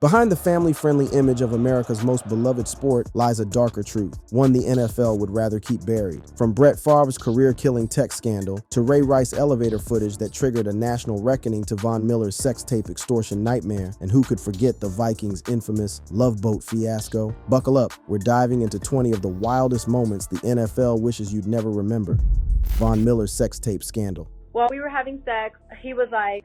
Behind the family-friendly image of America's most beloved sport lies a darker truth, one the NFL would rather keep buried. From Brett Favre's career-killing tech scandal to Ray Rice elevator footage that triggered a national reckoning to Von Miller's sex tape extortion nightmare, and who could forget the Vikings' infamous Love Boat fiasco? Buckle up, we're diving into 20 of the wildest moments the NFL wishes you'd never remember. Von Miller's sex tape scandal. While we were having sex, he was like,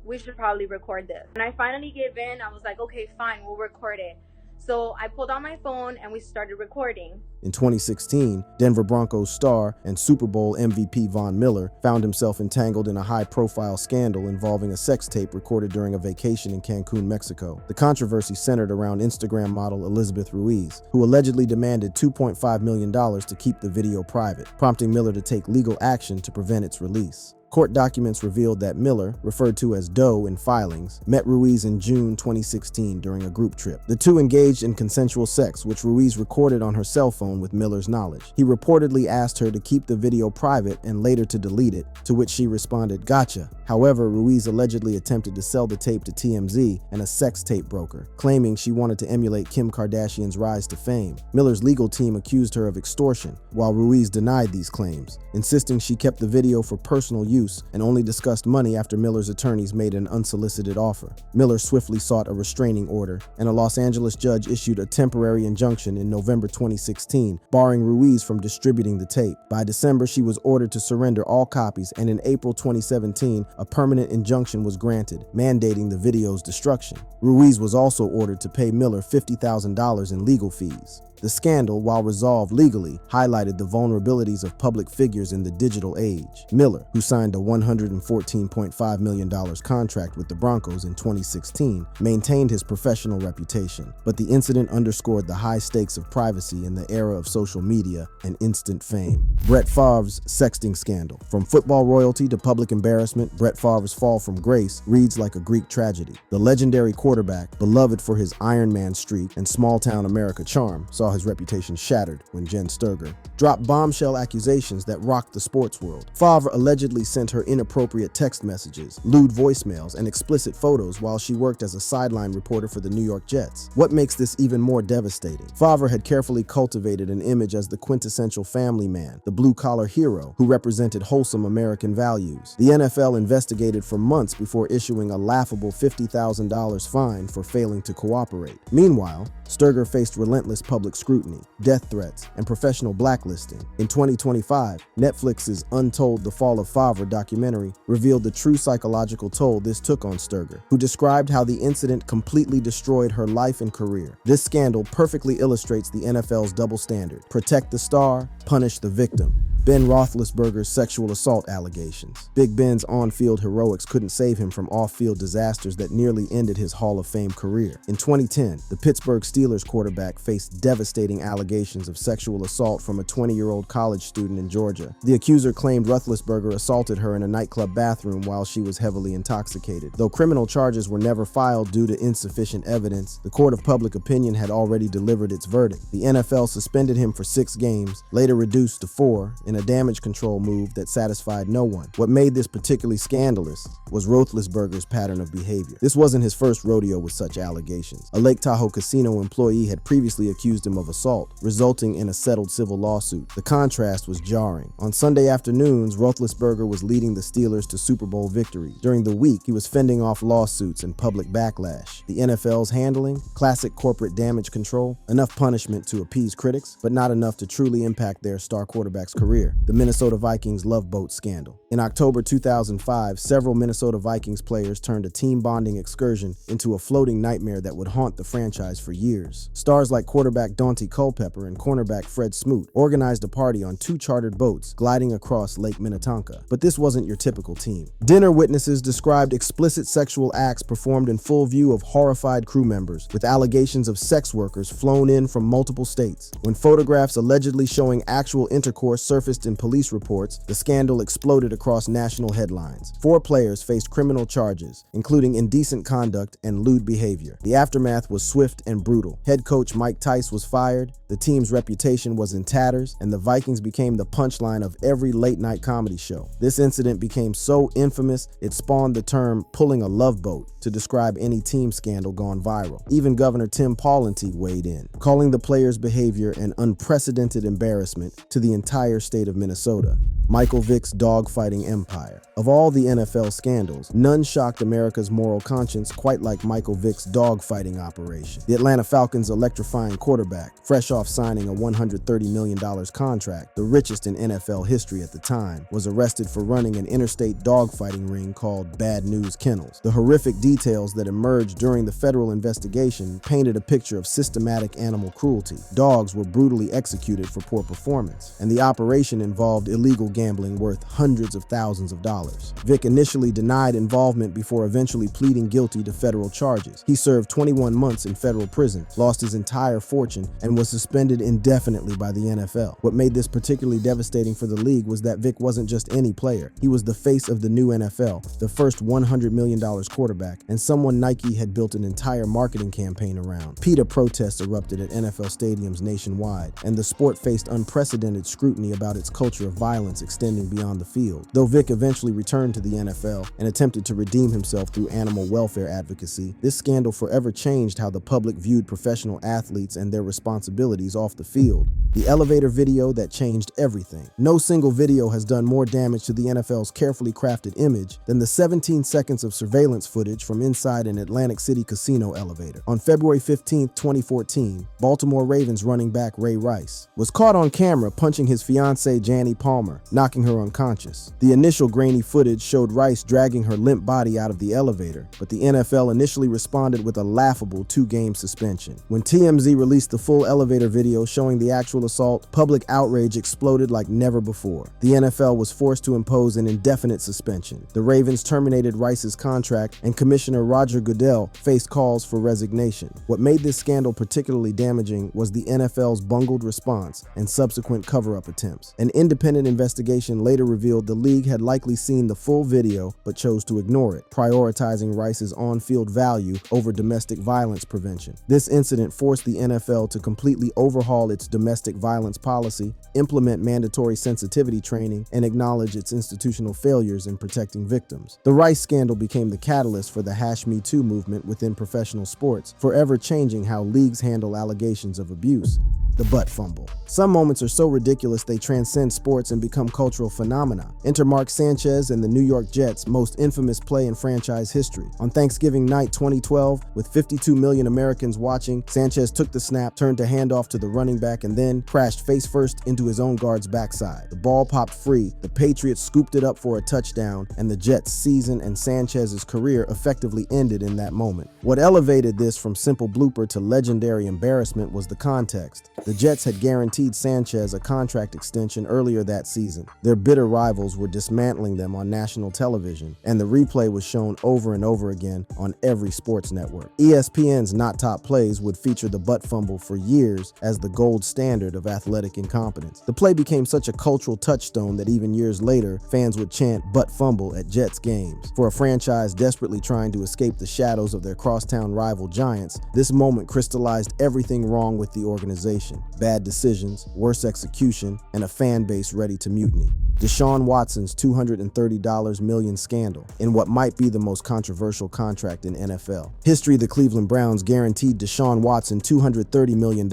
we should probably record this. And I finally gave in. I was like, okay, fine, we'll record it. So I pulled out my phone and we started recording. In 2016, Denver Broncos star and Super Bowl MVP Von Miller found himself entangled in a high-profile scandal involving a sex tape recorded during a vacation in Cancun, Mexico. The controversy centered around Instagram model Elizabeth Ruiz, who allegedly demanded $2.5 million to keep the video private, prompting Miller to take legal action to prevent its release. Court documents revealed that Miller, referred to as Doe in filings, met Ruiz in June 2016 during a group trip. The two engaged in consensual sex, which Ruiz recorded on her cell phone with Miller's knowledge. He reportedly asked her to keep the video private and later to delete it, to which she responded, "Gotcha." However, Ruiz allegedly attempted to sell the tape to TMZ and a sex tape broker, claiming she wanted to emulate Kim Kardashian's rise to fame. Miller's legal team accused her of extortion, while Ruiz denied these claims, insisting she kept the video for personal use and only discussed money after Miller's attorneys made an unsolicited offer. Miller swiftly sought a restraining order, and a Los Angeles judge issued a temporary injunction in November 2016, barring Ruiz from distributing the tape. By December, she was ordered to surrender all copies, and in April 2017, a permanent injunction was granted, mandating the video's destruction. Ruiz was also ordered to pay Miller $50,000 in legal fees. The scandal, while resolved legally, highlighted the vulnerabilities of public figures in the digital age. Miller, who signed a $114.5 million contract with the Broncos in 2016, maintained his professional reputation, but the incident underscored the high stakes of privacy in the era of social media and instant fame. Brett Favre's sexting scandal. From football royalty to public embarrassment, Brett Favre's fall from grace reads like a Greek tragedy. The legendary quarterback, beloved for his Iron Man streak and small-town America charm, saw his reputation shattered when Jen Sturger dropped bombshell accusations that rocked the sports world. Favre allegedly sent her inappropriate text messages, lewd voicemails, and explicit photos while she worked as a sideline reporter for the New York Jets. What makes this even more devastating? Favre had carefully cultivated an image as the quintessential family man, the blue-collar hero who represented wholesome American values. The NFL investigated for months before issuing a laughable $50,000 fine for failing to cooperate. Meanwhile, Sturger faced relentless public scrutiny, death threats, and professional blacklisting. In 2025, Netflix's Untold: The Fall of Favre documentary revealed the true psychological toll this took on Sturger, who described how the incident completely destroyed her life and career. This scandal perfectly illustrates the NFL's double standard: protect the star, punish the victim. Ben Roethlisberger's sexual assault allegations. Big Ben's on-field heroics couldn't save him from off-field disasters that nearly ended his Hall of Fame career. In 2010, the Pittsburgh Steelers quarterback faced devastating allegations of sexual assault from a 20-year-old college student in Georgia. The accuser claimed Roethlisberger assaulted her in a nightclub bathroom while she was heavily intoxicated. Though criminal charges were never filed due to insufficient evidence, the court of public opinion had already delivered its verdict. The NFL suspended him for 6 games, later reduced to 4, in a damage control move that satisfied no one. What made this particularly scandalous was Roethlisberger's pattern of behavior. This wasn't his first rodeo with such allegations. A Lake Tahoe casino employee had previously accused him of assault, resulting in a settled civil lawsuit. The contrast was jarring. On Sunday afternoons, Roethlisberger was leading the Steelers to Super Bowl victories. During the week, he was fending off lawsuits and public backlash. The NFL's handling? Classic corporate damage control. Enough punishment to appease critics, but not enough to truly impact their star quarterback's career. The Minnesota Vikings Love Boat scandal. In October 2005, several Minnesota Vikings players turned a team bonding excursion into a floating nightmare that would haunt the franchise for years. Stars like quarterback Daunte Culpepper and cornerback Fred Smoot organized a party on 2 chartered boats gliding across Lake Minnetonka. But this wasn't your typical team. Dinner witnesses described explicit sexual acts performed in full view of horrified crew members, with allegations of sex workers flown in from multiple states. When photographs allegedly showing actual intercourse surfaced in police reports, the scandal exploded across across national headlines. 4 players faced criminal charges, including indecent conduct and lewd behavior. The aftermath was swift and brutal. Head coach Mike Tice was fired, the team's reputation was in tatters, and the Vikings became the punchline of every late-night comedy show. This incident became so infamous, it spawned the term "pulling a love boat" to describe any team scandal gone viral. Even Governor Tim Pawlenty weighed in, calling the players' behavior an unprecedented embarrassment to the entire state of Minnesota. Michael Vick's dogfighting empire. Of all the NFL scandals, none shocked America's moral conscience quite like Michael Vick's dogfighting operation. The Atlanta Falcons' electrifying quarterback, fresh off signing a $130 million contract, the richest in NFL history at the time, was arrested for running an interstate dogfighting ring called Bad News Kennels. The horrific details that emerged during the federal investigation painted a picture of systematic animal cruelty. Dogs were brutally executed for poor performance, and the operation involved illegal gambling worth hundreds of thousands of dollars. Vick initially denied involvement before eventually pleading guilty to federal charges. He served 21 months in federal prison, lost his entire fortune, and was suspended indefinitely by the NFL. What made this particularly devastating for the league was that Vick wasn't just any player. He was the face of the new NFL, the first $100 million quarterback, and someone Nike had built an entire marketing campaign around. PETA protests erupted at NFL stadiums nationwide, and the sport faced unprecedented scrutiny about its culture of violence extending beyond the field. Though Vick eventually returned to the NFL and attempted to redeem himself through animal welfare advocacy, this scandal forever changed how the public viewed professional athletes and their responsibilities off the field. The elevator video that changed everything. No single video has done more damage to the NFL's carefully crafted image than the 17 seconds of surveillance footage from inside an Atlantic City casino elevator. On February 15, 2014, Baltimore Ravens running back Ray Rice was caught on camera punching his fiancée Janny Palmer, knocking her unconscious. The initial grainy footage showed Rice dragging her limp body out of the elevator, but the NFL initially responded with a laughable 2-game suspension. When TMZ released the full elevator video showing the actual assault, public outrage exploded like never before. The NFL was forced to impose an indefinite suspension. The Ravens terminated Rice's contract, and Commissioner Roger Goodell faced calls for resignation. What made this scandal particularly damaging was the NFL's bungled response and subsequent cover-up attempts. An independent investigation later revealed the league had likely seen the full video but chose to ignore it, prioritizing Rice's on-field value over domestic violence prevention. This incident forced the NFL to completely overhaul its domestic violence policy, implement mandatory sensitivity training, and acknowledge its institutional failures in protecting victims. The Rice scandal became the catalyst for the #MeToo movement within professional sports, forever changing how leagues handle allegations of abuse. The butt fumble. Some moments are so ridiculous they transcend sports and become cultural phenomena. Enter Mark Sanchez and the New York Jets' most infamous play in franchise history. On Thanksgiving night 2012, with 52 million Americans watching, Sanchez took the snap, turned to hand off to the running back, and then crashed face first into his own guard's backside. The ball popped free, the Patriots scooped it up for a touchdown, and the Jets' season and Sanchez's career effectively ended in that moment. What elevated this from simple blooper to legendary embarrassment was the context. The Jets had guaranteed Sanchez a contract extension earlier that season. Their bitter rivals were dismantling them on national television, and the replay was shown over and over again on every sports network. ESPN's Not Top Plays would feature the butt fumble for years as the gold standard of athletic incompetence. The play became such a cultural touchstone that even years later, fans would chant "butt fumble" at Jets games. For a franchise desperately trying to escape the shadows of their crosstown rival Giants, this moment crystallized everything wrong with the organization. Bad decisions, worse execution, and a fan base ready to mutiny. Deshaun Watson's $230 million scandal in what might be the most controversial contract in NFL history. The Cleveland Browns guaranteed Deshaun Watson $230 million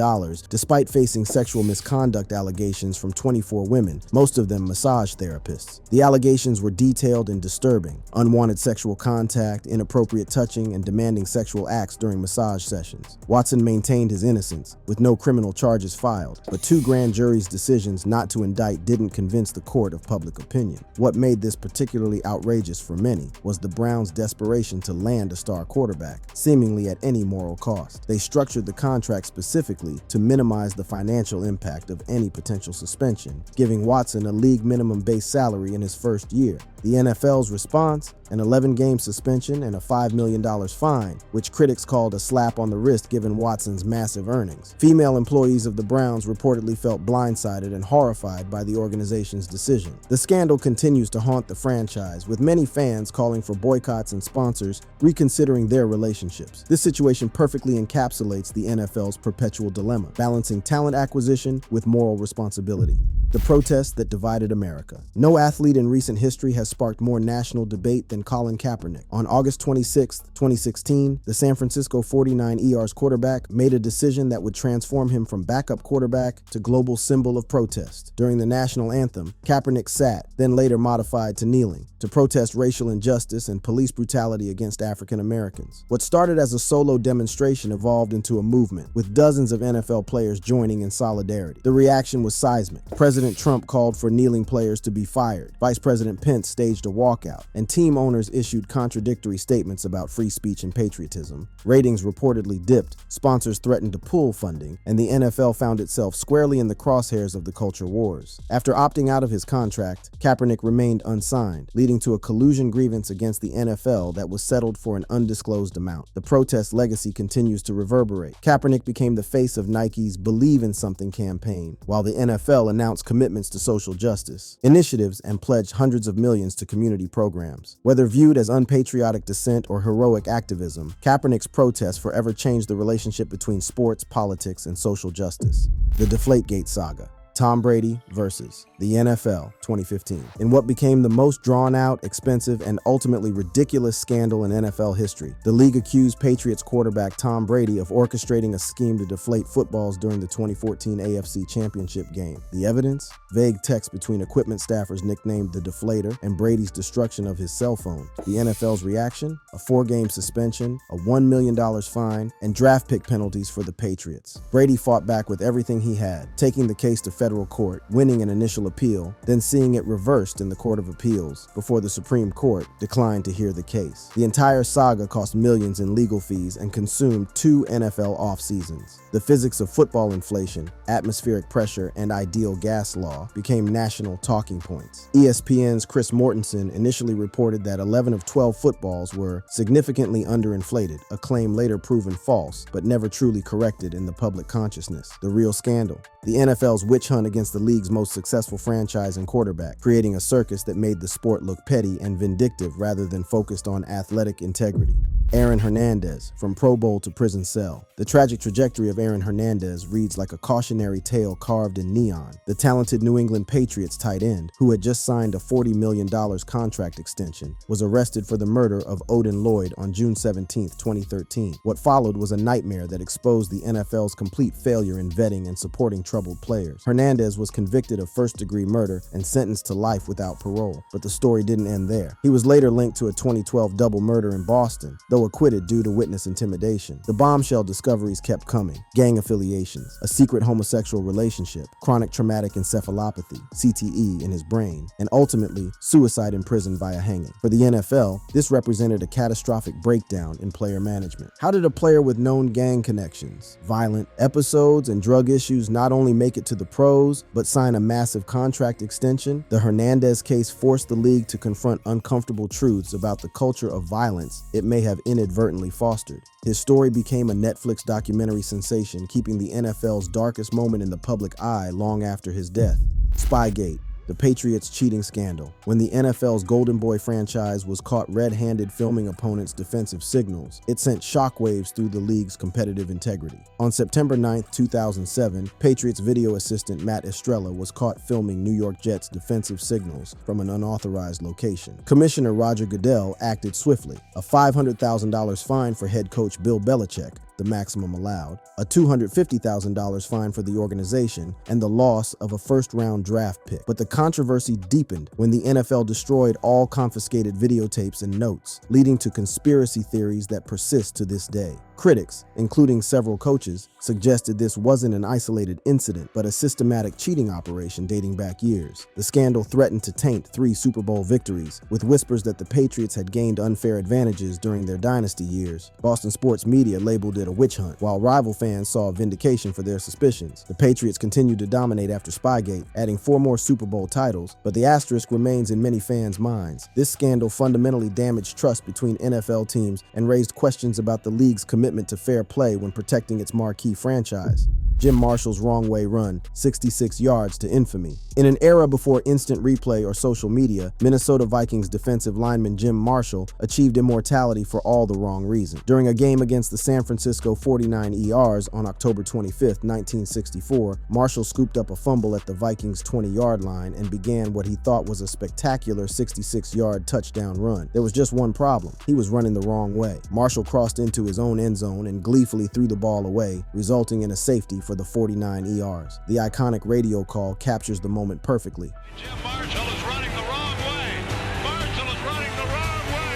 despite facing sexual misconduct allegations from 24 women, most of them massage therapists. The allegations were detailed and disturbing: unwanted sexual contact, inappropriate touching, and demanding sexual acts during massage sessions. Watson maintained his innocence, with no criminal charges filed, but 2 grand juries' decisions not to indict didn't convince the court of public opinion. What made this particularly outrageous for many was the Browns' desperation to land a star quarterback, seemingly at any moral cost. They structured the contract specifically to minimize the financial impact of any potential suspension, giving Watson a league minimum base salary in his first year. The NFL's response? An 11-game suspension and a $5 million fine, which critics called a slap on the wrist given Watson's massive earnings. Female employees of the Browns reportedly felt blindsided and horrified by the organization's decision. The scandal continues to haunt the franchise, with many fans calling for boycotts and sponsors reconsidering their relationships. This situation perfectly encapsulates the NFL's perpetual dilemma, balancing talent acquisition with moral responsibility. The protests that divided America. No athlete in recent history has sparked more national debate than Colin Kaepernick. On August 26, 2016, the San Francisco 49ers quarterback made a decision that would transform him from backup quarterback to global symbol of protest. During the national anthem, Kaepernick sat, then later modified to kneeling, to protest racial injustice and police brutality against African Americans. What started as a solo demonstration evolved into a movement, with dozens of NFL players joining in solidarity. The reaction was seismic. President Trump called for kneeling players to be fired. Vice President Pence staged a walkout, and team owners issued contradictory statements about free speech and patriotism. Ratings reportedly dipped, sponsors threatened to pull funding, and the NFL found itself squarely in the crosshairs of the culture wars. After opting out of his contract, Kaepernick remained unsigned, leading to a collusion grievance against the NFL that was settled for an undisclosed amount. The protest legacy continues to reverberate. Kaepernick became the face of Nike's Believe in Something campaign, while the NFL announced commitments to social justice initiatives and pledged hundreds of millions to community programs. Whether viewed as unpatriotic dissent or heroic activism, Kaepernick's protest forever changed the relationship between sports, politics, and social justice. The Deflategate saga. Tom Brady versus the NFL 2015. In what became the most drawn-out, expensive, and ultimately ridiculous scandal in NFL history, the league accused Patriots quarterback Tom Brady of orchestrating a scheme to deflate footballs during the 2014 AFC Championship game. The evidence? Vague text between equipment staffers nicknamed the Deflator and Brady's destruction of his cell phone. The NFL's reaction? A 4-game suspension, a $1 million fine, and draft pick penalties for the Patriots. Brady fought back with everything he had, taking the case to federal court, winning an initial appeal, then seeing it reversed in the Court of Appeals before the Supreme Court declined to hear the case. The entire saga cost millions in legal fees and consumed 2 NFL off-seasons. The physics of football inflation, atmospheric pressure, and ideal gas law became national talking points. ESPN's Chris Mortensen initially reported that 11 of 12 footballs were significantly underinflated, a claim later proven false, but never truly corrected in the public consciousness. The real scandal. The NFL's witch hunt against the league's most successful franchise and quarterback, creating a circus that made the sport look petty and vindictive rather than focused on athletic integrity. Aaron Hernandez, from Pro Bowl to prison cell. The tragic trajectory of Aaron Hernandez reads like a cautionary tale carved in neon. The talented New England Patriots tight end, who had just signed a $40 million contract extension, was arrested for the murder of Odin Lloyd on June 17, 2013. What followed was a nightmare that exposed the NFL's complete failure in vetting and supporting troubled players. Hernandez was convicted of first-degree murder and sentenced to life without parole, but the story didn't end there. He was later linked to a 2012 double murder in Boston, though acquitted due to witness intimidation. The bombshell discoveries kept coming. Gang affiliations, a secret homosexual relationship, chronic traumatic encephalopathy, CTE, in his brain, and ultimately, suicide in prison via hanging. For the NFL, this represented a catastrophic breakdown in player management. How did a player with known gang connections, violent episodes, and drug issues not only make it to the pros, but sign a massive contract extension? The Hernandez case forced the league to confront uncomfortable truths about the culture of violence it may have inadvertently fostered. His story became a Netflix documentary sensation, keeping the NFL's darkest moment in the public eye long after his death. Spygate. The Patriots cheating scandal. When the NFL's Golden Boy franchise was caught red-handed filming opponents' defensive signals, it sent shockwaves through the league's competitive integrity. On September 9, 2007, Patriots video assistant Matt Estrella was caught filming New York Jets' defensive signals from an unauthorized location. Commissioner Roger Goodell acted swiftly. A $500,000 fine for head coach Bill Belichick, the maximum allowed, a $250,000 fine for the organization, and the loss of a first-round draft pick. But the controversy deepened when the NFL destroyed all confiscated videotapes and notes, leading to conspiracy theories that persist to this day. Critics, including several coaches, suggested this wasn't an isolated incident, but a systematic cheating operation dating back years. The scandal threatened to taint 3 Super Bowl victories, with whispers that the Patriots had gained unfair advantages during their dynasty years. Boston sports media labeled it a witch hunt, while rival fans saw vindication for their suspicions. The Patriots continued to dominate after Spygate, adding 4 more Super Bowl titles, but the asterisk remains in many fans' minds. This scandal fundamentally damaged trust between NFL teams and raised questions about the league's commitment to fair play when protecting its marquee franchise. Jim Marshall's wrong way run, 66 yards to infamy. In an era before instant replay or social media, Minnesota Vikings defensive lineman Jim Marshall achieved immortality for all the wrong reasons. During a game against the San Francisco 49ers on October 25, 1964, Marshall scooped up a fumble at the Vikings' 20-yard line and began what he thought was a spectacular 66-yard touchdown run. There was just one problem. He was running the wrong way. Marshall crossed into his own end zone and gleefully threw the ball away, resulting in a safety for the 49ers. The iconic radio call captures the moment perfectly. Jim Marshall is running the wrong way. Marshall is running the wrong way.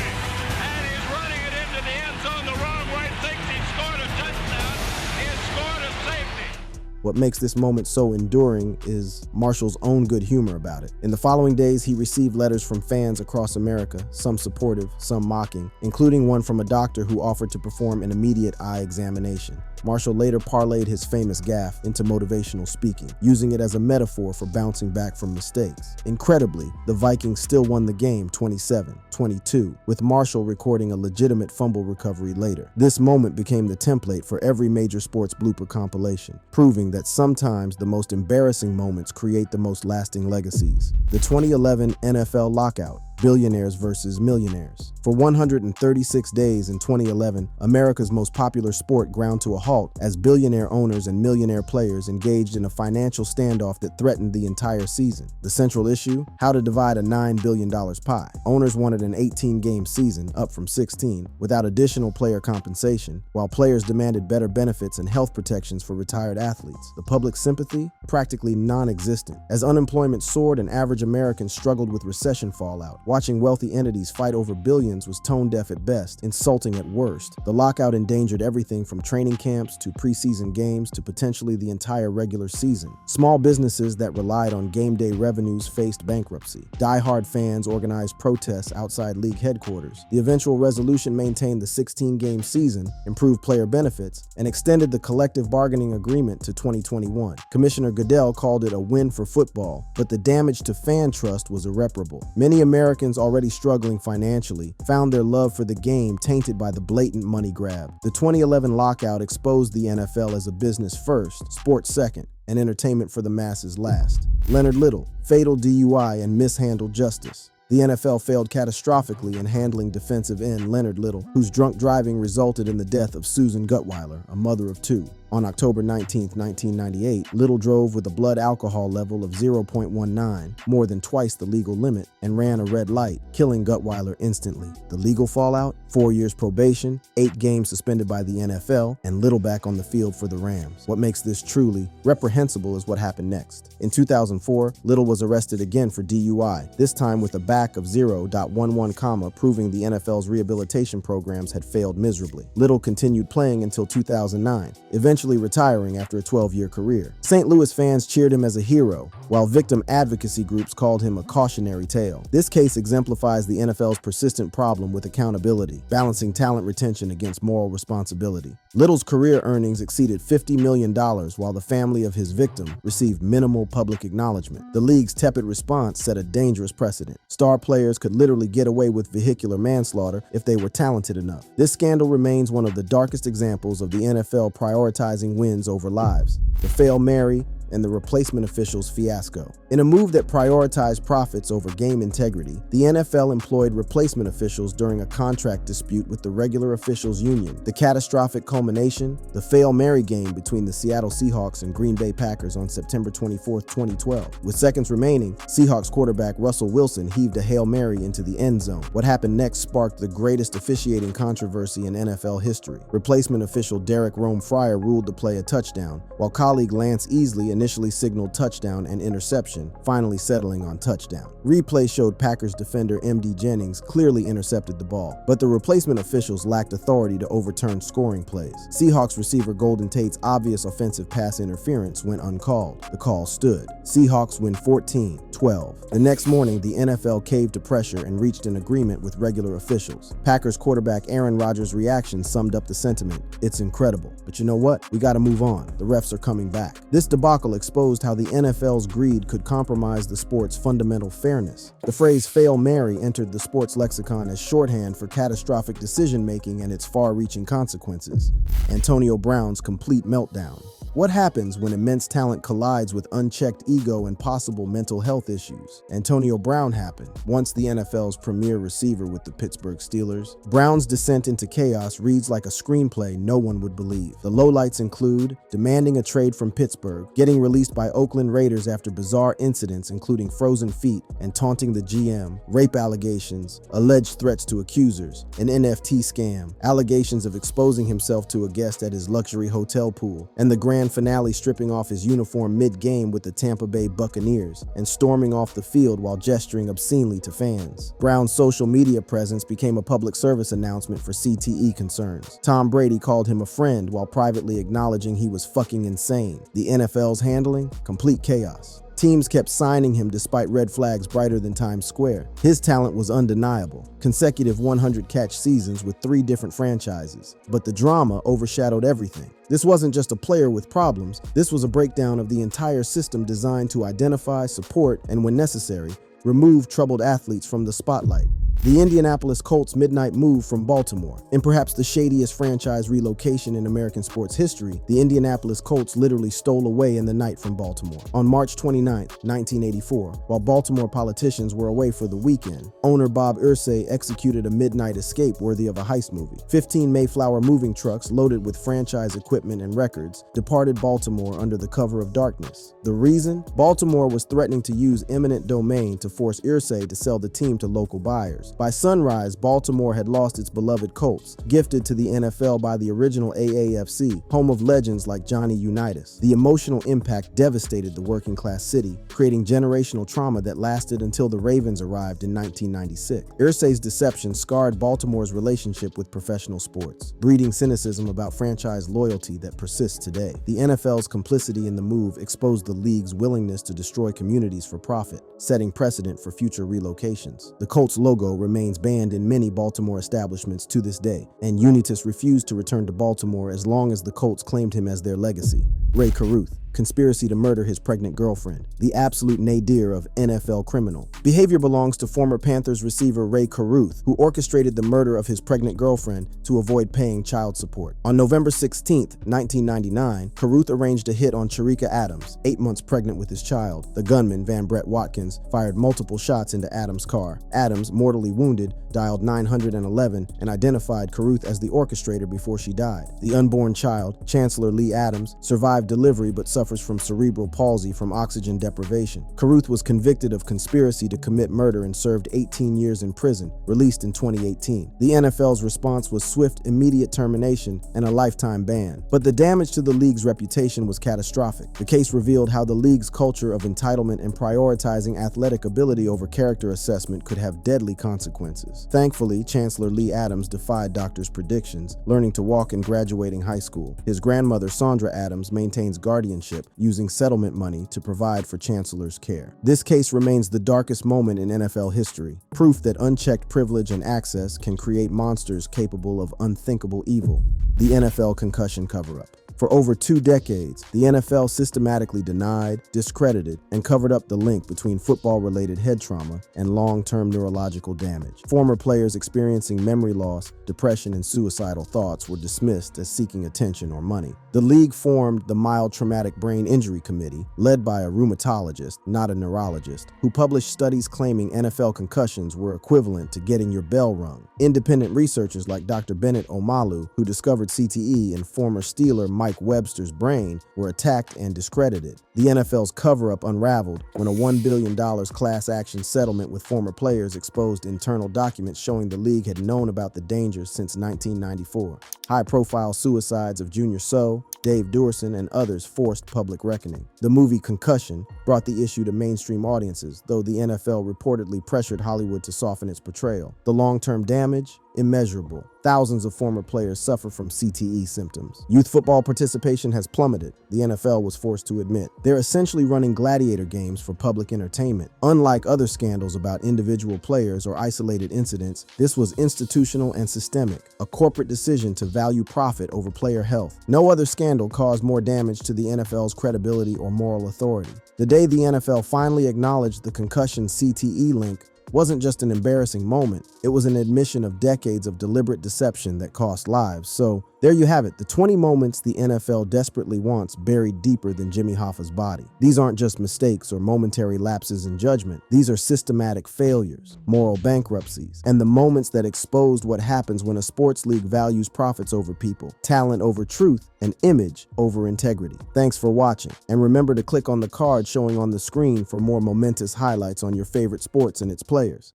And he's running it into the end zone the wrong way. Thinks he scored a touchdown. He has scored a safety. What makes this moment so enduring is Marshall's own good humor about it. In the following days, he received letters from fans across America, some supportive, some mocking, including one from a doctor who offered to perform an immediate eye examination. Marshall later parlayed his famous gaffe into motivational speaking, using it as a metaphor for bouncing back from mistakes. Incredibly, the Vikings still won the game 27-22, with Marshall recording a legitimate fumble recovery later. This moment became the template for every major sports blooper compilation, proving that sometimes the most embarrassing moments create the most lasting legacies. The 2011 NFL lockout. Billionaires versus millionaires. For 136 days in 2011, America's most popular sport ground to a halt as billionaire owners and millionaire players engaged in a financial standoff that threatened the entire season. The central issue? How to divide a $9 billion pie. Owners wanted an 18-game season, up from 16, without additional player compensation, while players demanded better benefits and health protections for retired athletes. The public sympathy? Practically non-existent. As unemployment soared and average Americans struggled with recession fallout, watching wealthy entities fight over billions was tone-deaf at best, insulting at worst. The lockout endangered everything from training camps to preseason games to potentially the entire regular season. Small businesses that relied on game day revenues faced bankruptcy. Die-hard fans organized protests outside league headquarters. The eventual resolution maintained the 16-game season, improved player benefits, and extended the collective bargaining agreement to 2021. Commissioner Goodell called it a win for football, but the damage to fan trust was irreparable. Many Americans already struggling financially found their love for the game tainted by the blatant money grab. The 2011 lockout exposed the NFL as a business first, sports second, and entertainment for the masses last. Leonard Little, fatal DUI and mishandled justice. The NFL failed catastrophically in handling defensive end Leonard Little, whose drunk driving resulted in the death of Susan Gutweiler, a mother of 2. On October 19, 1998, Little drove with a blood alcohol level of 0.19, more than twice the legal limit, and ran a red light, killing Gutweiler instantly. The legal fallout? 4 years probation, 8 games suspended by the NFL, and Little back on the field for the Rams. What makes this truly reprehensible is what happened next. In 2004, Little was arrested again for DUI, this time with a back of 0.11, proving the NFL's rehabilitation programs had failed miserably. Little continued playing until 2009, eventually retiring after a 12-year career. St. Louis fans cheered him as a hero, while victim advocacy groups called him a cautionary tale. This case exemplifies the NFL's persistent problem with accountability, balancing talent retention against moral responsibility. Little's career earnings exceeded $50 million, while the family of his victim received minimal public acknowledgement. The league's tepid response set a dangerous precedent. Star players could literally get away with vehicular manslaughter if they were talented enough. This scandal remains one of the darkest examples of the NFL prioritizing wins over lives. The Hail Mary and the replacement officials fiasco. In a move that prioritized profits over game integrity, the NFL employed replacement officials during a contract dispute with the regular officials union. The catastrophic culmination, the Hail Mary game between the Seattle Seahawks and Green Bay Packers on September 24, 2012. With seconds remaining, Seahawks quarterback Russell Wilson heaved a Hail Mary into the end zone. What happened next sparked the greatest officiating controversy in NFL history. Replacement official Derek Rome Fryer ruled the play a touchdown, while colleague Lance Easley initially signaled touchdown and interception, finally settling on touchdown. Replay showed Packers defender M.D. Jennings clearly intercepted the ball, but the replacement officials lacked authority to overturn scoring plays. Seahawks receiver Golden Tate's obvious offensive pass interference went uncalled. The call stood. Seahawks win 14-12. The next morning, the NFL caved to pressure and reached an agreement with regular officials. Packers quarterback Aaron Rodgers' reaction summed up the sentiment. It's incredible. But you know what? We gotta move on. The refs are coming back. This debacle exposed how the NFL's greed could compromise the sport's fundamental fairness. The phrase "Fail Mary" entered the sports lexicon as shorthand for catastrophic decision-making and its far-reaching consequences. Antonio Brown's complete meltdown. What happens when immense talent collides with unchecked ego and possible mental health issues? Antonio Brown happened, once the NFL's premier receiver with the Pittsburgh Steelers. Brown's descent into chaos reads like a screenplay no one would believe. The lowlights include demanding a trade from Pittsburgh, getting released by Oakland Raiders after bizarre incidents including frozen feet and taunting the GM, rape allegations, alleged threats to accusers, an NFT scam, allegations of exposing himself to a guest at his luxury hotel pool, and the grand finale stripping off his uniform mid-game with the Tampa Bay Buccaneers and storming off the field while gesturing obscenely to fans. Brown's social media presence became a public service announcement for CTE concerns. Tom Brady called him a friend while privately acknowledging he was fucking insane. The NFL's handling? Complete chaos. Teams kept signing him despite red flags brighter than Times Square. His talent was undeniable. Consecutive 100-catch seasons with 3 different franchises. But the drama overshadowed everything. This wasn't just a player with problems. This was a breakdown of the entire system designed to identify, support, and when necessary, remove troubled athletes from the spotlight. The Indianapolis Colts' midnight move from Baltimore. In perhaps the shadiest franchise relocation in American sports history, the Indianapolis Colts literally stole away in the night from Baltimore. On March 29, 1984, while Baltimore politicians were away for the weekend, owner Bob Irsay executed a midnight escape worthy of a heist movie. 15 Mayflower moving trucks loaded with franchise equipment and records departed Baltimore under the cover of darkness. The reason? Baltimore was threatening to use eminent domain to force Irsay to sell the team to local buyers. By sunrise, Baltimore had lost its beloved Colts, gifted to the NFL by the original AAFC, home of legends like Johnny Unitas. The emotional impact devastated the working-class city, creating generational trauma that lasted until the Ravens arrived in 1996. Irsay's deception scarred Baltimore's relationship with professional sports, breeding cynicism about franchise loyalty that persists today. The NFL's complicity in the move exposed the league's willingness to destroy communities for profit, setting precedent for future relocations. The Colts logo remains banned in many Baltimore establishments to this day, and Unitas refused to return to Baltimore as long as the Colts claimed him as their legacy. Ray Caruth. Conspiracy to murder his pregnant girlfriend, the absolute nadir of NFL criminal. Behavior belongs to former Panthers receiver Ray Caruth, who orchestrated the murder of his pregnant girlfriend to avoid paying child support. On November 16, 1999, Caruth arranged a hit on Cherika Adams, 8 months pregnant with his child. The gunman, Van Brett Watkins, fired multiple shots into Adams' car. Adams, mortally wounded, dialed 911 and identified Caruth as the orchestrator before she died. The unborn child, Chancellor Lee Adams, survived delivery but suffers from cerebral palsy from oxygen deprivation. Caruth was convicted of conspiracy to commit murder and served 18 years in prison, released in 2018. The NFL's response was swift, immediate termination and a lifetime ban. But the damage to the league's reputation was catastrophic. The case revealed how the league's culture of entitlement and prioritizing athletic ability over character assessment could have deadly consequences. Thankfully, Chancellor Lee Adams defied doctors' predictions, learning to walk and graduating high school. His grandmother, Sandra Adams, maintains guardianship, using settlement money to provide for Chancellor's care. This case remains the darkest moment in NFL history, proof that unchecked privilege and access can create monsters capable of unthinkable evil. The NFL concussion cover-up. For over 2 decades, the NFL systematically denied, discredited, and covered up the link between football-related head trauma and long-term neurological damage. Former players experiencing memory loss, depression, and suicidal thoughts were dismissed as seeking attention or money. The league formed the Mild Traumatic Brain Injury Committee, led by a rheumatologist, not a neurologist, who published studies claiming NFL concussions were equivalent to getting your bell rung. Independent researchers like Dr. Bennett Omalu, who discovered CTE in former Steeler Mike Webster's brain, were attacked and discredited. The NFL's cover-up unraveled when a $1 billion class action settlement with former players exposed internal documents showing the league had known about the dangers since 1994. High-profile suicides of Junior Seau, Dave Duerson and others forced public reckoning. The movie Concussion brought the issue to mainstream audiences, though the NFL reportedly pressured Hollywood to soften its portrayal. The long-term damage? Immeasurable. Thousands of former players suffer from CTE symptoms. Youth football participation has plummeted, the NFL was forced to admit. They're essentially running gladiator games for public entertainment. Unlike other scandals about individual players or isolated incidents, this was institutional and systemic, a corporate decision to value profit over player health. No other scandal caused more damage to the NFL's credibility or moral authority. The day the NFL finally acknowledged the concussion CTE link wasn't just an embarrassing moment, it was an admission of decades of deliberate deception that cost lives. So, there you have it, the 20 moments the NFL desperately wants buried deeper than Jimmy Hoffa's body. These aren't just mistakes or momentary lapses in judgment. These are systematic failures, moral bankruptcies, and the moments that exposed what happens when a sports league values profits over people, talent over truth, and image over integrity. Thanks for watching, and remember to click on the card showing on the screen for more momentous highlights on your favorite sports and its players.